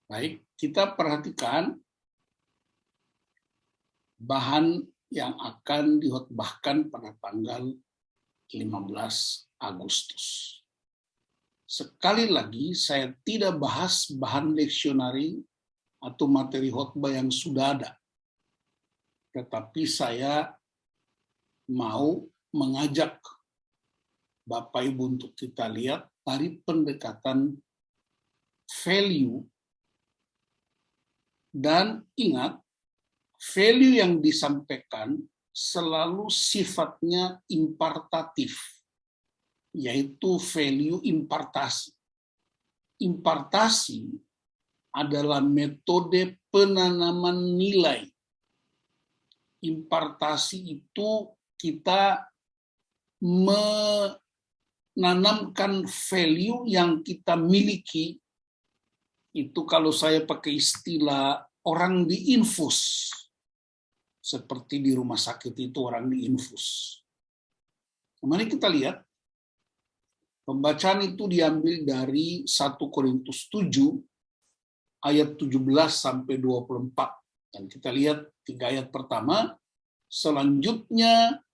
Baik, kita perhatikan bahan yang akan dihotbahkan pada tanggal 15 Agustus. Sekali lagi, saya tidak bahas bahan leksionari atau materi khotbah yang sudah ada. Tetapi saya mau mengajak Bapak Ibu untuk kita lihat dari pendekatan value. Dan ingat, value yang disampaikan selalu sifatnya impartatif, yaitu value impartasi. Impartasi adalah metode penanaman nilai. Impartasi itu kita menanamkan value yang kita miliki. Itu kalau saya pakai istilah orang diinfus. Seperti di rumah sakit itu orang diinfus. Mari kita lihat. Pembacaan itu diambil dari 1 Korintus 7 ayat 17 sampai 24. Dan kita lihat 3 ayat pertama. Selanjutnya,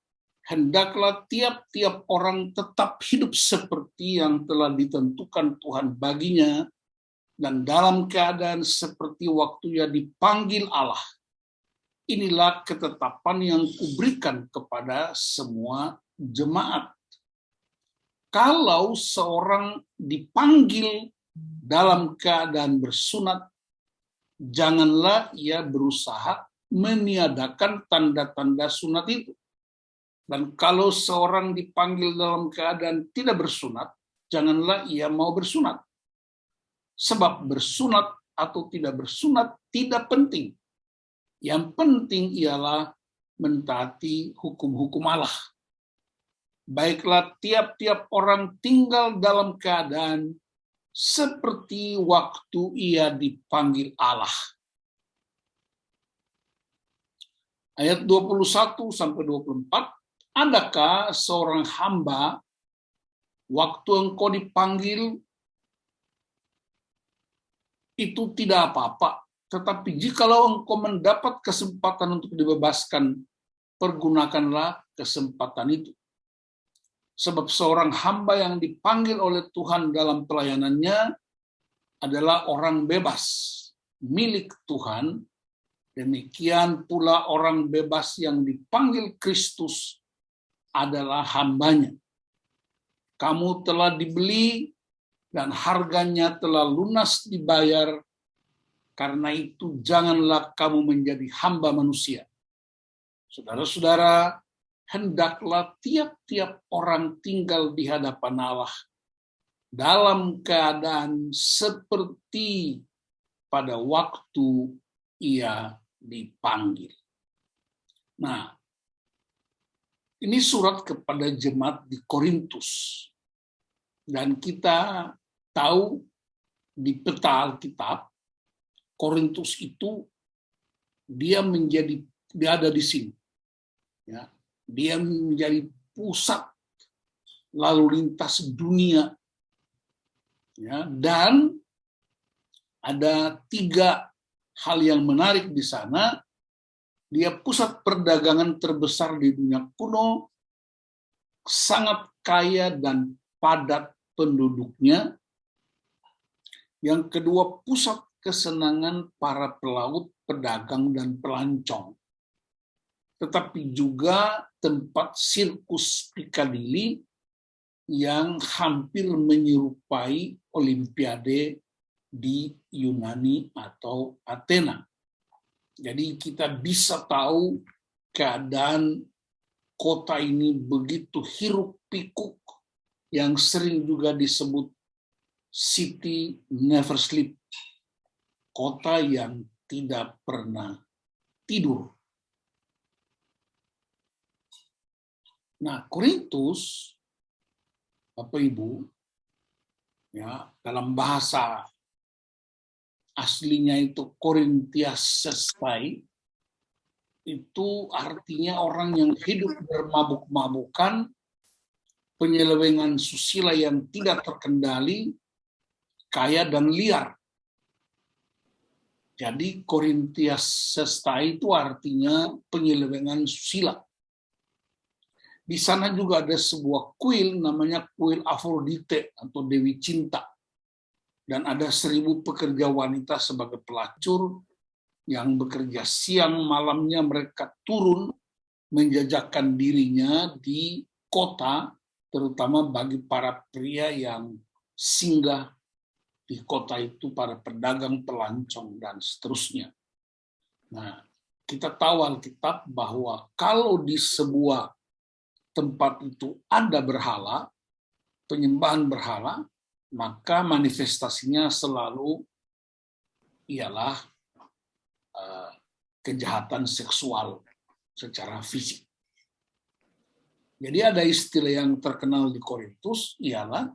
hendaklah tiap-tiap orang tetap hidup seperti yang telah ditentukan Tuhan baginya, dan dalam keadaan seperti waktu ia dipanggil Allah. Inilah ketetapan yang kuberikan kepada semua jemaat. Kalau seorang dipanggil dalam keadaan bersunat, janganlah ia berusaha meniadakan tanda-tanda sunat itu. Dan kalau seorang dipanggil dalam keadaan tidak bersunat, janganlah ia mau bersunat. Sebab bersunat atau tidak bersunat tidak penting. Yang penting ialah mentaati hukum-hukum Allah. Baiklah tiap-tiap orang tinggal dalam keadaan seperti waktu ia dipanggil Allah. Ayat 21 sampai 24, adakah seorang hamba waktu engkau dipanggil itu tidak apa-apa, tetapi jikalau engkau mendapat kesempatan untuk dibebaskan, pergunakanlah kesempatan itu. Sebab seorang hamba yang dipanggil oleh Tuhan dalam pelayanannya adalah orang bebas, milik Tuhan. Demikian pula orang bebas yang dipanggil Kristus adalah hambanya. Kamu telah dibeli dan harganya telah lunas dibayar. Karena itu janganlah kamu menjadi hamba manusia. Saudara-saudara, hendaklah tiap-tiap orang tinggal di hadapan Allah dalam keadaan seperti pada waktu ia dipanggil. Nah, ini surat kepada jemaat di Korintus. Dan kita tahu di peta Alkitab, Korintus itu dia ada di sini. Ya, dia menjadi pusat lalu lintas dunia. Ya, dan ada 3 hal yang menarik di sana. Dia pusat perdagangan terbesar di dunia kuno, sangat kaya dan padat penduduknya. Yang kedua, pusat kesenangan para pelaut, pedagang, dan pelancong. Tetapi juga tempat sirkus Piccadilly yang hampir menyerupai Olimpiade di Yunani atau Athena. Jadi kita bisa tahu keadaan kota ini begitu hiruk pikuk yang sering juga disebut City Never Sleep, kota yang tidak pernah tidur. Nah, Korintus, Bapak Ibu, ya, dalam bahasa aslinya itu Korintias sestai, itu artinya orang yang hidup bermabuk-mabukan, penyelewengan susila yang tidak terkendali, kaya dan liar. Jadi Korintias Sestai itu artinya penyelewengan susila. Di sana juga ada sebuah kuil namanya kuil Afrodite atau Dewi Cinta. Dan ada 1.000 pekerja wanita sebagai pelacur yang bekerja siang malamnya mereka turun menjajakan dirinya di kota, terutama bagi para pria yang singgah di kota itu, para pedagang pelancong dan seterusnya. Nah, kita tahu Alkitab bahwa kalau di sebuah tempat itu ada berhala, penyembahan berhala, maka manifestasinya selalu ialah kejahatan seksual secara fisik. Jadi ada istilah yang terkenal di Korintus, ialah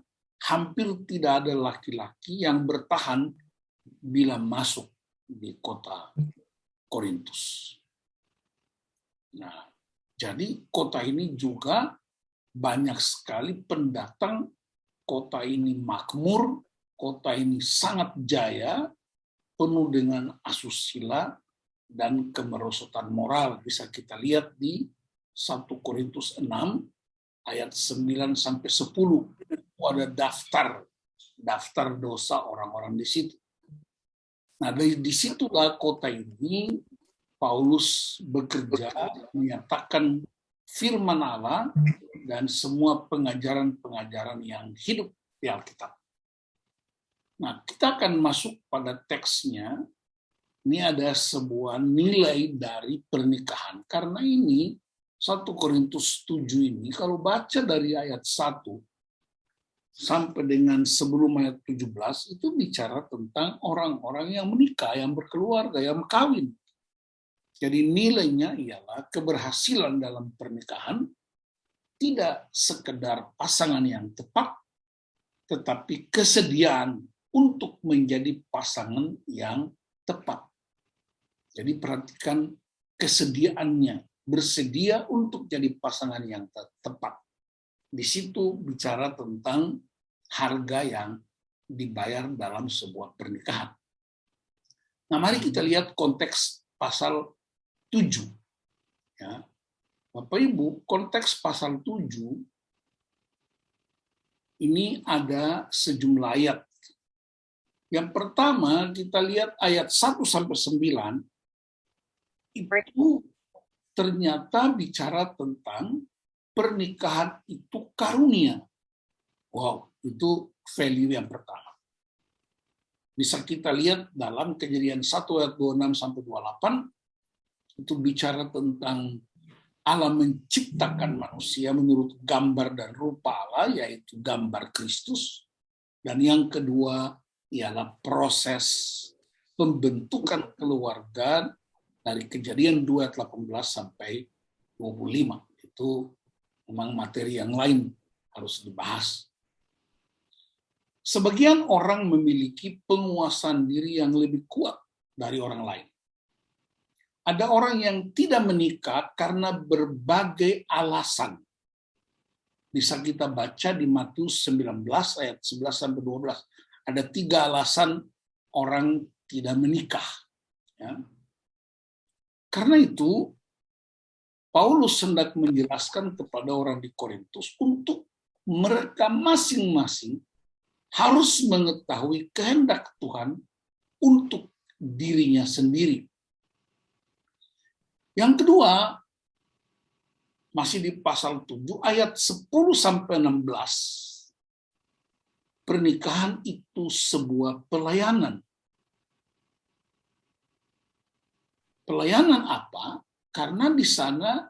hampir tidak ada laki-laki yang bertahan bila masuk di kota Korintus. Nah, jadi kota ini juga banyak sekali pendatang, kota ini makmur, kota ini sangat jaya, penuh dengan asusila dan kemerosotan moral. Bisa kita lihat di 1 Korintus 6 ayat 9 sampai 10. Ada daftar dosa orang-orang di situ. Nah, dari disitulah kota ini Paulus bekerja menyatakan firman Allah dan semua pengajaran-pengajaran yang hidup di Alkitab. Nah, kita akan masuk pada teksnya. Ini ada sebuah nilai dari pernikahan. Karena ini 1 Korintus 7 ini, kalau baca dari ayat 1 sampai dengan sebelum ayat 17, itu bicara tentang orang-orang yang menikah, yang berkeluarga, yang kawin. Jadi nilainya ialah keberhasilan dalam pernikahan tidak sekedar pasangan yang tepat, tetapi kesediaan untuk menjadi pasangan yang tepat. Jadi perhatikan kesediaannya, bersedia untuk jadi pasangan yang tepat. Di situ bicara tentang harga yang dibayar dalam sebuah pernikahan. Nah, mari kita lihat konteks pasal 7. Ya. Bapak Ibu, konteks pasal 7 ini ada sejumlah ayat. Yang pertama, kita lihat ayat 1 sampai 9, itu ternyata bicara tentang pernikahan itu karunia. Wow, itu value yang pertama. Bisa kita lihat dalam Kejadian 1 ayat 26 sampai 28, itu bicara tentang Allah menciptakan manusia menurut gambar dan rupa Allah, yaitu gambar Kristus. Dan yang kedua ialah proses pembentukan keluarga dari Kejadian 2 ayat 18 sampai 25. Itu memang materi yang lain harus dibahas. Sebagian orang memiliki penguasaan diri yang lebih kuat dari orang lain. Ada orang yang tidak menikah karena berbagai alasan. Bisa kita baca di Matius 19 ayat 11 sampai 12. Ada 3 alasan orang tidak menikah. Ya. Karena itu, Paulus hendak menjelaskan kepada orang di Korintus untuk mereka masing-masing harus mengetahui kehendak Tuhan untuk dirinya sendiri. Yang kedua, masih di pasal 7 ayat 10 sampai 16. Pernikahan itu sebuah pelayanan. Pelayanan apa? Karena di sana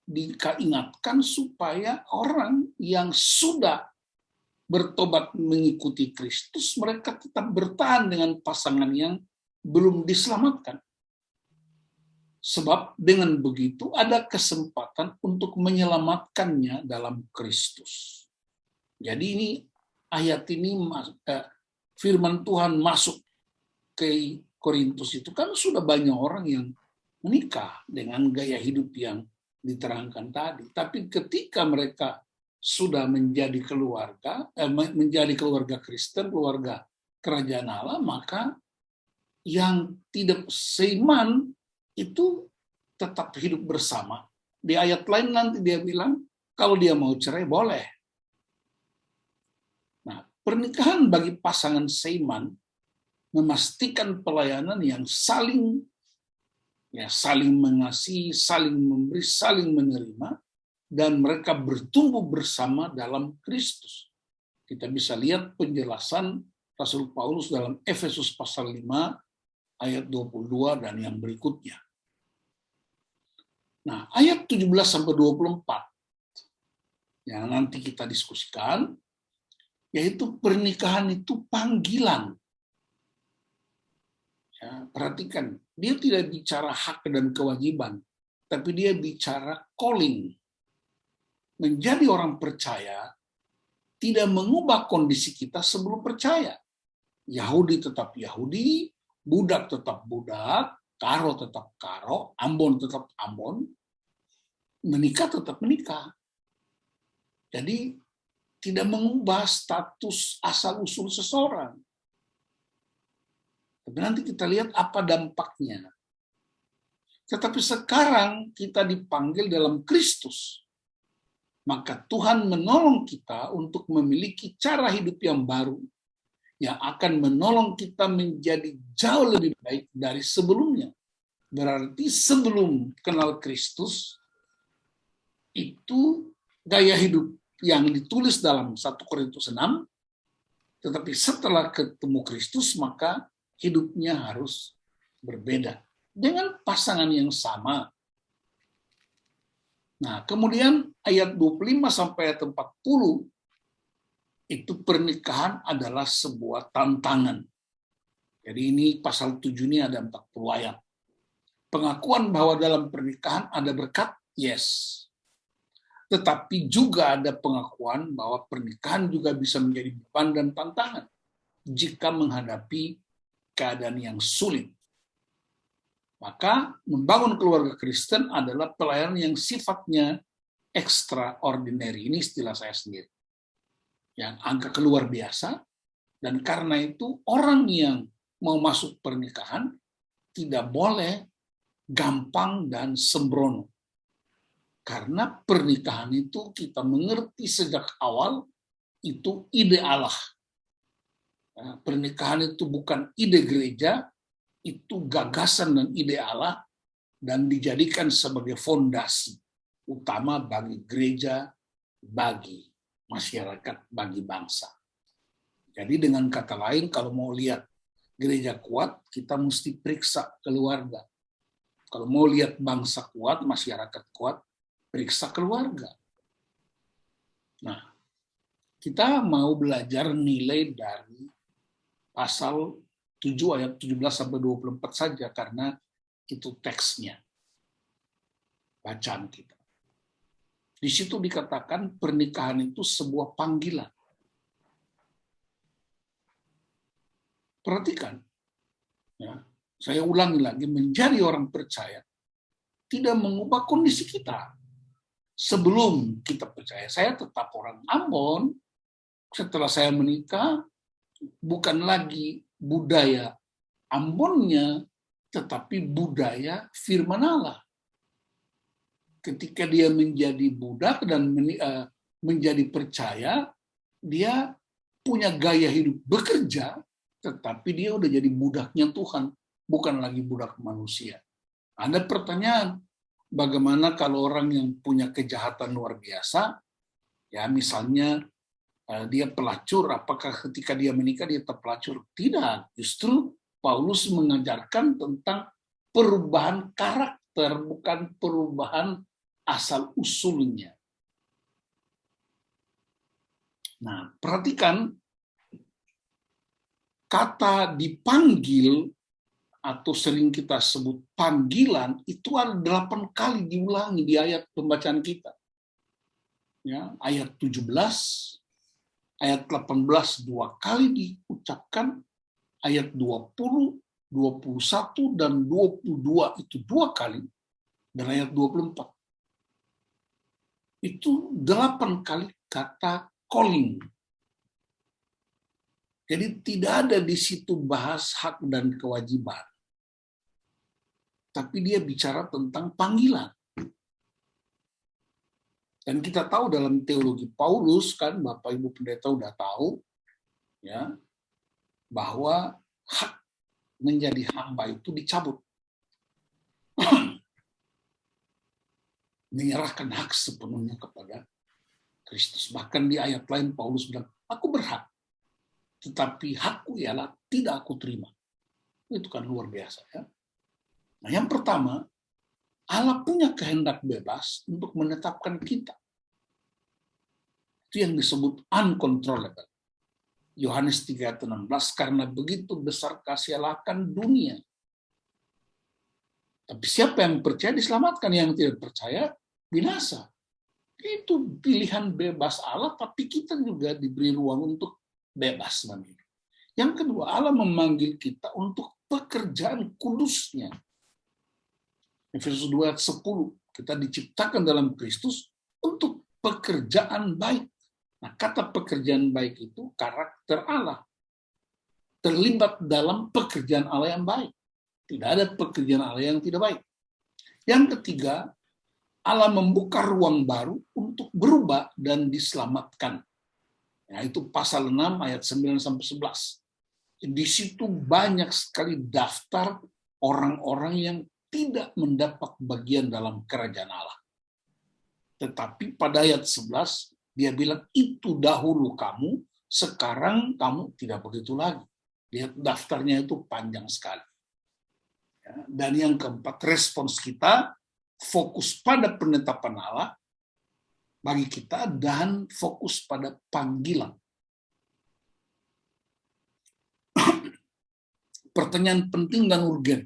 diingatkan supaya orang yang sudah bertobat mengikuti Kristus, mereka tetap bertahan dengan pasangan yang belum diselamatkan. Sebab dengan begitu ada kesempatan untuk menyelamatkannya dalam Kristus. Jadi ini ayat ini firman Tuhan masuk ke Korintus itu kan sudah banyak orang yang menikah dengan gaya hidup yang diterangkan tadi. Tapi ketika mereka sudah menjadi keluarga Kristen, keluarga kerajaan Allah, maka yang tidak seiman itu tetap hidup bersama. Di ayat lain nanti dia bilang, kalau dia mau cerai boleh. Nah, pernikahan bagi pasangan seiman memastikan pelayanan yang saling mengasihi, saling memberi, saling menerima, dan mereka bertumbuh bersama dalam Kristus. Kita bisa lihat penjelasan Rasul Paulus dalam Efesus pasal 5 ayat 22 dan yang berikutnya. Nah, ayat 17-24 yang nanti kita diskusikan, yaitu pernikahan itu panggilan. Ya, perhatikan, dia tidak bicara hak dan kewajiban, tapi dia bicara calling. Menjadi orang percaya tidak mengubah kondisi kita sebelum percaya. Yahudi tetap Yahudi, budak tetap budak, karo tetap karo, Ambon tetap Ambon, menikah tetap menikah. Jadi tidak mengubah status asal-usul seseorang. Tapi nanti kita lihat apa dampaknya. Tetapi sekarang kita dipanggil dalam Kristus. Maka Tuhan menolong kita untuk memiliki cara hidup yang baru, yang akan menolong kita menjadi jauh lebih baik dari sebelumnya. Berarti sebelum kenal Kristus, itu gaya hidup yang ditulis dalam 1 Korintus 6, tetapi setelah ketemu Kristus, maka hidupnya harus berbeda. Dengan pasangan yang sama. Nah, kemudian ayat 25-40, itu pernikahan adalah sebuah tantangan. Jadi ini pasal 7 ini ada 40 ayat. Pengakuan bahwa dalam pernikahan ada berkat, yes. Tetapi juga ada pengakuan bahwa pernikahan juga bisa menjadi beban dan tantangan jika menghadapi keadaan yang sulit. Maka membangun keluarga Kristen adalah pelayanan yang sifatnya extraordinary. Ini istilah saya sendiri. Yang agak luar biasa, dan karena itu orang yang mau masuk pernikahan tidak boleh gampang dan sembrono. Karena pernikahan itu kita mengerti sejak awal itu ide Allah. Pernikahan itu bukan ide gereja, itu gagasan dan ide Allah, dan dijadikan sebagai fondasi utama bagi gereja, bagi masyarakat, bagi bangsa. Jadi dengan kata lain, kalau mau lihat gereja kuat, kita mesti periksa keluarga. Kalau mau lihat bangsa kuat, masyarakat kuat, periksa keluarga. Nah, kita mau belajar nilai dari pasal 7 ayat 17-24 saja, karena itu teksnya, bacaan kita. Di situ dikatakan pernikahan itu sebuah panggilan. Perhatikan, ya, saya ulangi lagi, menjadi orang percaya tidak mengubah kondisi kita. Sebelum kita percaya, saya tetap orang Ambon. Setelah saya menikah, bukan lagi budaya Ambonnya, tetapi budaya firman Allah. Ketika dia menjadi budak dan menjadi percaya, dia punya gaya hidup bekerja, tetapi dia udah jadi budaknya Tuhan, bukan lagi budak manusia. Ada pertanyaan, bagaimana kalau orang yang punya kejahatan luar biasa, ya misalnya dia pelacur, apakah ketika dia menikah dia tetap pelacur? Tidak, justru Paulus mengajarkan tentang perubahan karakter, bukan perubahan asal-usulnya. Nah, perhatikan kata dipanggil atau sering kita sebut panggilan itu ada 8 kali diulangi di ayat pembacaan kita. Ya, ayat 17, ayat 18 2 kali diucapkan, ayat 20, 21 dan 22 itu 2 kali, dan ayat 24 itu 8 kali kata calling. Jadi tidak ada di situ bahas hak dan kewajiban. Tapi dia bicara tentang panggilan. Dan kita tahu dalam teologi Paulus, kan Bapak Ibu Pendeta udah tahu, ya, bahwa hak menjadi hamba itu dicabut. Menyerahkan hak sepenuhnya kepada Kristus. Bahkan di ayat lain Paulus bilang, aku berhak, tetapi hakku ialah tidak aku terima. Itu kan luar biasa, ya. Nah, yang pertama, Allah punya kehendak bebas untuk menetapkan kita. Itu yang disebut uncontrollable. Yohanes 3:16, karena begitu besar kasih Allah akan dunia. Tapi siapa yang percaya diselamatkan, yang tidak percaya binasa. Itu pilihan bebas Allah, tapi kita juga diberi ruang untuk bebas memilih. Yang kedua, Allah memanggil kita untuk pekerjaan kudusnya. Efesus 2 ayat 10, kita diciptakan dalam Kristus untuk pekerjaan baik. Nah, kata pekerjaan baik itu karakter Allah. Terlibat dalam pekerjaan Allah yang baik. Tidak ada pekerjaan Allah yang tidak baik. Yang ketiga, Allah membuka ruang baru untuk berubah dan diselamatkan. Nah, itu pasal 6 ayat 9-11. Di situ banyak sekali daftar orang-orang yang tidak mendapat bagian dalam kerajaan Allah. Tetapi pada ayat 11, dia bilang, itu dahulu kamu, sekarang kamu tidak begitu lagi. Lihat daftarnya itu panjang sekali. Ya, dan yang keempat, respons kita fokus pada penetapan Allah bagi kita dan fokus pada panggilan. Pertanyaan penting dan urgen.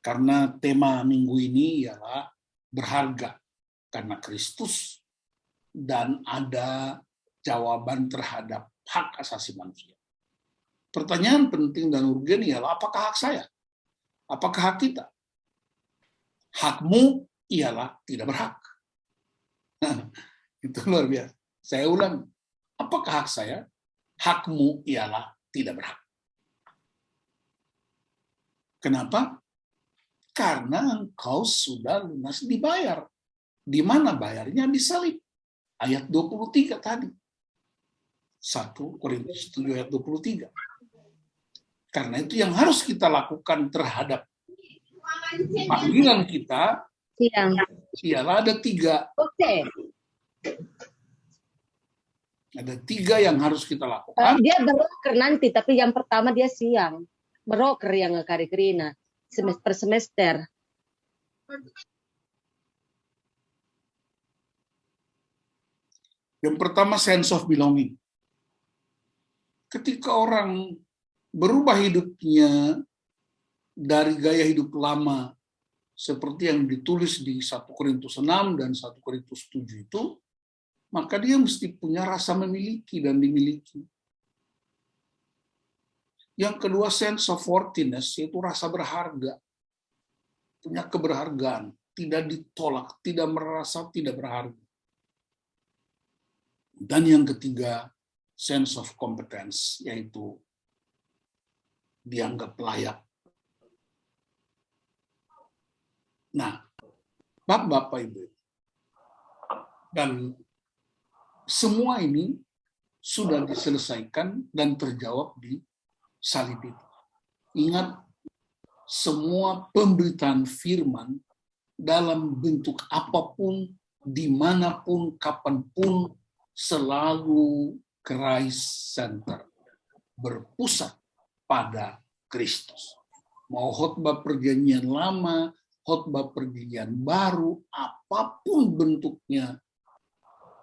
Karena tema minggu ini ialah berharga karena Kristus dan ada jawaban terhadap hak asasi manusia. Pertanyaan penting dan urgen ialah apakah hak saya? Apakah hak kita? Hakmu ialah tidak berhak. Itu luar biasa. Saya ulang, apakah hak saya? Hakmu ialah tidak berhak. Kenapa? Karena engkau sudah lunas dibayar. Di mana bayarnya? Di salib. Ayat 23 tadi. 1 Korintus 7 ayat 23. Karena itu yang harus kita lakukan terhadap panggilan kita ialah ada 3. Ada 3 yang harus kita lakukan. Dia beroker nanti, tapi yang pertama dia siang. Beroker yang ngekari-kerina. Per semester. Yang pertama, sense of belonging. Ketika orang berubah hidupnya dari gaya hidup lama seperti yang ditulis di 1 Korintus 6 dan 1 Korintus 7 itu, maka dia mesti punya rasa memiliki dan dimiliki. Yang kedua, sense of worthiness, yaitu rasa berharga. Punya keberhargaan, tidak ditolak, tidak merasa tidak berharga. Dan yang ketiga, sense of competence, yaitu dianggap layak. Nah, Bapak Ibu, dan semua ini sudah diselesaikan dan terjawab di salib itu. Ingat, semua pemberitaan firman dalam bentuk apapun, dimanapun, kapanpun, selalu Christ Center, berpusat pada Kristus. Mau khotbah perjanjian lama, khotbah perjanjian baru, apapun bentuknya,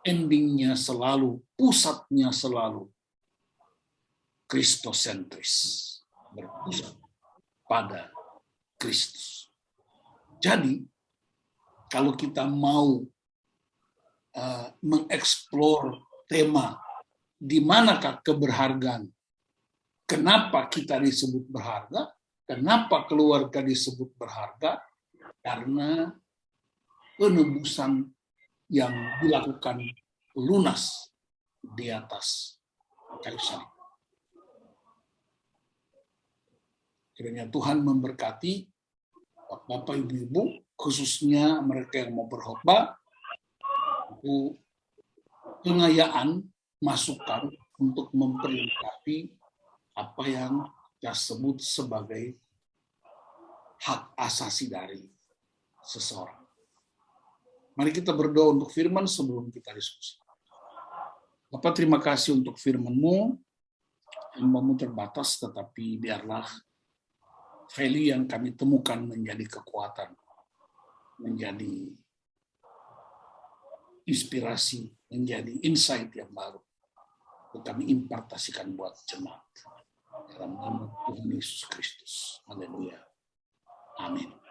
endingnya selalu, pusatnya selalu Kristosentris, berpusat pada Kristus. Jadi, kalau kita mau mengeksplor tema di manakah keberhargaan, kenapa kita disebut berharga, kenapa keluarga disebut berharga, karena penebusan yang dilakukan lunas di atas kayu salib. Kiranya Tuhan memberkati Bapak, Ibu-ibu, khususnya mereka yang mau berkhotbah, itu pengayaan, masukan untuk memperlengkapi apa yang kita sebut sebagai hak asasi dari seseorang. Mari kita berdoa untuk firman sebelum kita diskusi. Bapak, terima kasih untuk firman-Mu. Hamba-Mu terbatas, tetapi biarlah value yang kami temukan menjadi kekuatan, menjadi inspirasi, menjadi insight yang baru untuk kami impartasikan buat jemaat. Dalam nama Tuhan Yesus Kristus. Haleluya. Amin.